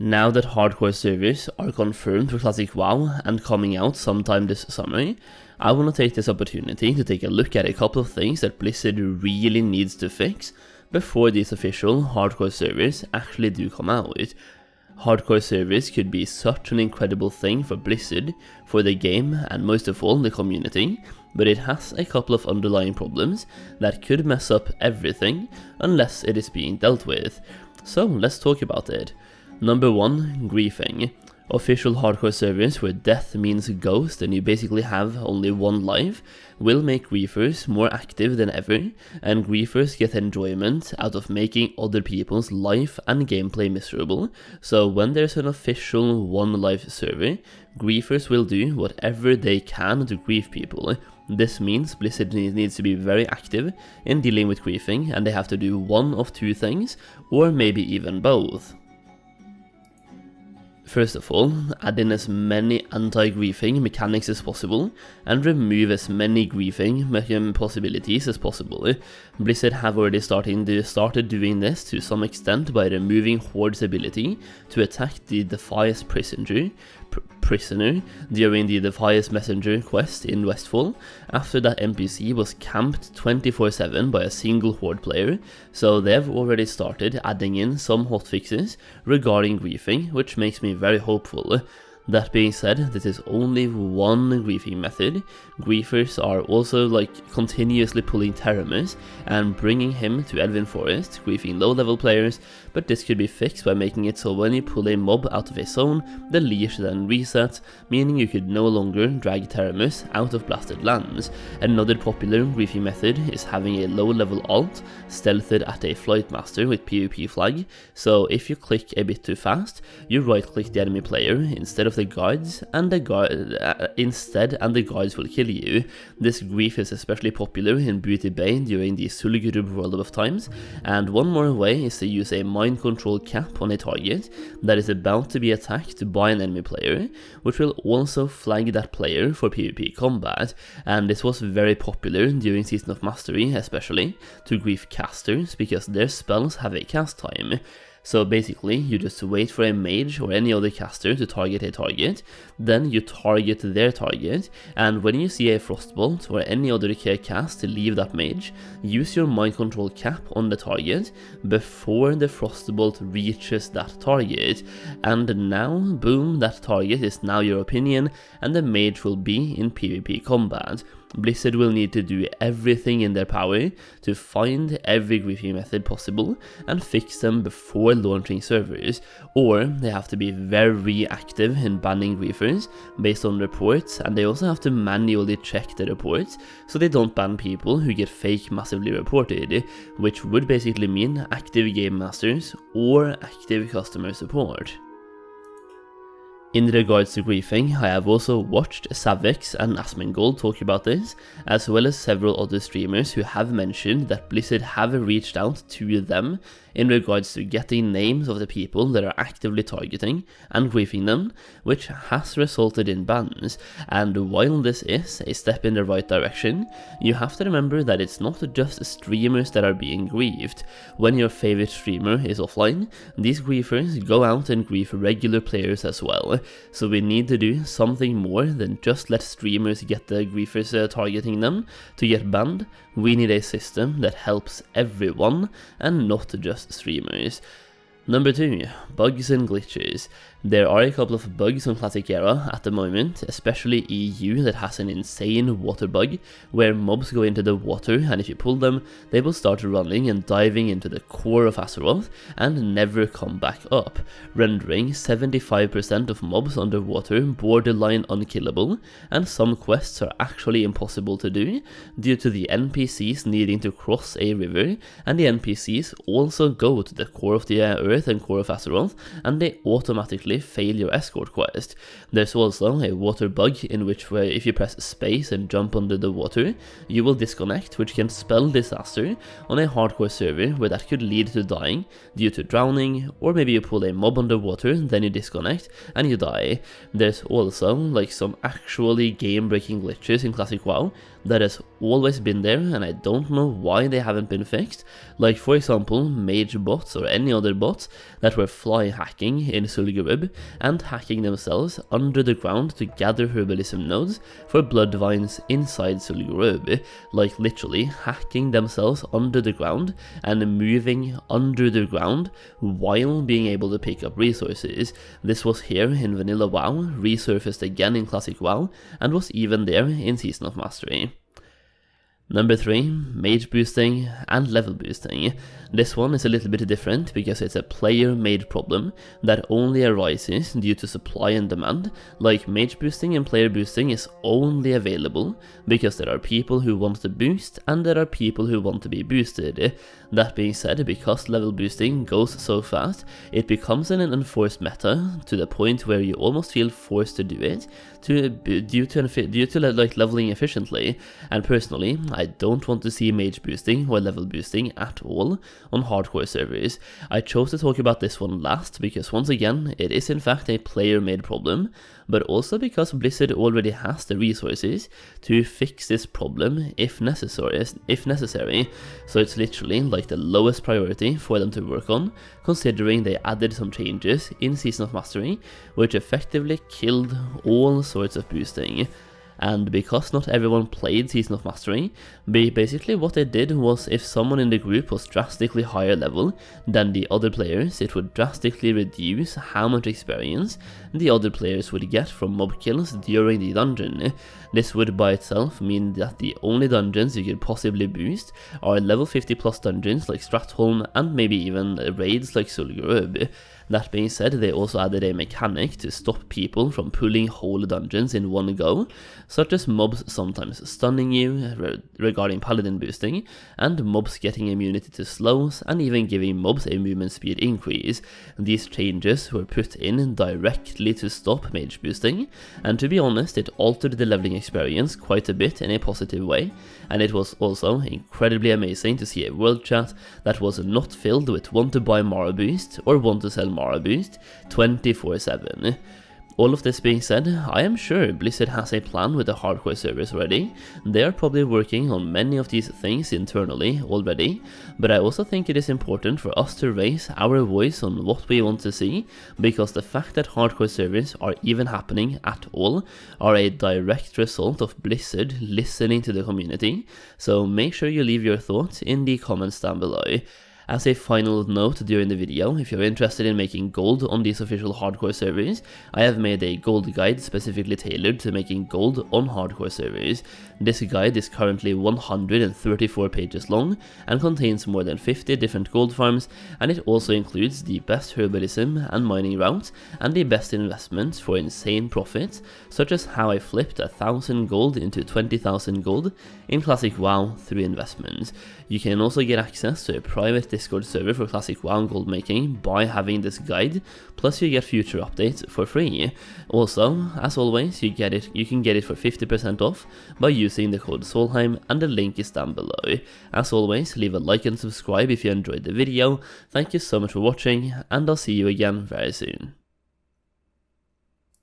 Now that hardcore servers are confirmed for Classic WoW and coming out sometime this summer, I want to take this opportunity to take a look at a couple of things that Blizzard really needs to fix before these official hardcore servers actually do come out. Hardcore servers could be such an incredible thing for Blizzard, for the game, and most of all the community, but it has a couple of underlying problems that could mess up everything unless it is being dealt with. So let's talk about it. Number 1, griefing. Official hardcore servers where death means ghost and you basically have only one life will make griefers more active than ever, and griefers get enjoyment out of making other people's life and gameplay miserable. So when there's an official one life server, griefers will do whatever they can to grief people. This means Blizzard needs to be very active in dealing with griefing, and they have to do one of two things, or maybe even both. First of all, add in as many anti-griefing mechanics as possible, and remove as many griefing possibilities as possible. Blizzard have already started doing this to some extent by removing Horde's ability to attack the Defias prisoner during the Defias Messenger quest in Westfall, after that NPC was camped 24/7 by a single Horde player, so they've already started adding in some hotfixes regarding griefing, which makes me very hopeful. That being said, this is only one griefing method. Griefers are also continuously pulling Terramus and bringing him to Elven Forest, griefing low level players, but this could be fixed by making it so when you pull a mob out of a zone, the leash then resets, meaning you could no longer drag Terramus out of blasted lands. Another popular griefing method is having a low level alt stealthed at a flight master with PvP flag, so if you click a bit too fast, you right click the enemy player instead of the guards, and the guards will kill you. This grief is especially popular in Booty Bay during the Sulgurub World of Times, and one more way is to use a mind control cap on a target that is about to be attacked by an enemy player, which will also flag that player for PvP combat, and this was very popular during Season of Mastery, especially to grief casters because their spells have a cast time. So basically, you just wait for a mage or any other caster to target a target, then you target their target, and when you see a frostbolt or any other cast to leave that mage, use your mind control cap on the target before the frostbolt reaches that target, and now, boom, that target is now your opinion, and the mage will be in PvP combat. Blizzard will need to do everything in their power to find every griefing method possible and fix them before launching servers, or they have to be very active in banning griefers based on reports, and they also have to manually check the reports so they don't ban people who get fake massively reported, which would basically mean active game masters or active customer support. In regards to griefing, I have also watched Savix and Asmongold talk about this, as well as several other streamers who have mentioned that Blizzard have reached out to them in regards to getting names of the people that are actively targeting and griefing them, which has resulted in bans. And while this is a step in the right direction, you have to remember that it's not just streamers that are being griefed. When your favorite streamer is offline, these griefers go out and grief regular players as well. So we need to do something more than just let streamers get the griefers targeting them to get banned. We need a system that helps everyone and not just streamers. Number 2, bugs and glitches. There are a couple of bugs on Classic Era at the moment, especially EU that has an insane water bug, where mobs go into the water and if you pull them, they will start running and diving into the core of Azeroth and never come back up, rendering 75% of mobs underwater borderline unkillable, and some quests are actually impossible to do due to the NPCs needing to cross a river, and the NPCs also go to the core of the Earth and core of Azeroth, and they automatically fail your escort quest. There's also a water bug in which if you press space and jump under the water, you will disconnect, which can spell disaster on a hardcore server where that could lead to dying due to drowning, or maybe you pull a mob underwater, then you disconnect and you die. There's also some actually game-breaking glitches in Classic WoW that has always been there, and I don't know why they haven't been fixed, like for example mage bots or any other bots that were fly hacking in Sul'Gurub and hacking themselves under the ground to gather herbalism nodes for blood vines inside Sul'Gurub, like literally hacking themselves under the ground and moving under the ground while being able to pick up resources. This was here in Vanilla WoW, resurfaced again in Classic WoW, and was even there in Season of Mastery. Number 3, mage boosting and level boosting. This one is a little bit different because it's a player-made problem that only arises due to supply and demand, like mage boosting and player boosting is only available because there are people who want to boost and there are people who want to be boosted. That being said, because level boosting goes so fast, it becomes an enforced meta to the point where you almost feel forced to do it due to like leveling efficiently, and personally, I don't want to see mage boosting or level boosting at all on hardcore servers. I chose to talk about this one last because once again, it is in fact a player-made problem, but also because Blizzard already has the resources to fix this problem if necessary. So it's literally like the lowest priority for them to work on, considering they added some changes in Season of Mastery, which effectively killed all sorts of boosting. And because not everyone played Season of Mastery, basically what they did was if someone in the group was drastically higher level than the other players, it would drastically reduce how much experience the other players would get from mob kills during the dungeon. This would by itself mean that the only dungeons you could possibly boost are level 50 plus dungeons like Stratholm and maybe even raids like Sul'Gurub. That being said, they also added a mechanic to stop people from pulling whole dungeons in one go, such as mobs sometimes stunning you regarding paladin boosting, and mobs getting immunity to slows, and even giving mobs a movement speed increase. These changes were put in directly to stop mage boosting, and to be honest, it altered the leveling experience quite a bit in a positive way, and it was also incredibly amazing to see a world chat that was not filled with want to buy Mara boost or want to sell Mara boost 24/7. All of this being said, I am sure Blizzard has a plan with the hardcore servers already. They are probably working on many of these things internally already, but I also think it is important for us to raise our voice on what we want to see, because the fact that hardcore servers are even happening at all are a direct result of Blizzard listening to the community, so make sure you leave your thoughts in the comments down below. As a final note during the video, if you're interested in making gold on these official hardcore servers, I have made a gold guide specifically tailored to making gold on hardcore servers. This guide is currently 134 pages long and contains more than 50 different gold farms, and it also includes the best herbalism and mining routes and the best investments for insane profits, such as how I flipped 1,000 gold into 20,000 gold in Classic WoW through investments. You can also get access to a private Discord server for Classic WoW gold making by having this guide, plus you get future updates for free. Also, as always, you can get it for 50% off by using the code Solheim, and the link is down below. As always, leave a like and subscribe if you enjoyed the video. Thank you so much for watching, and I'll see you again very soon.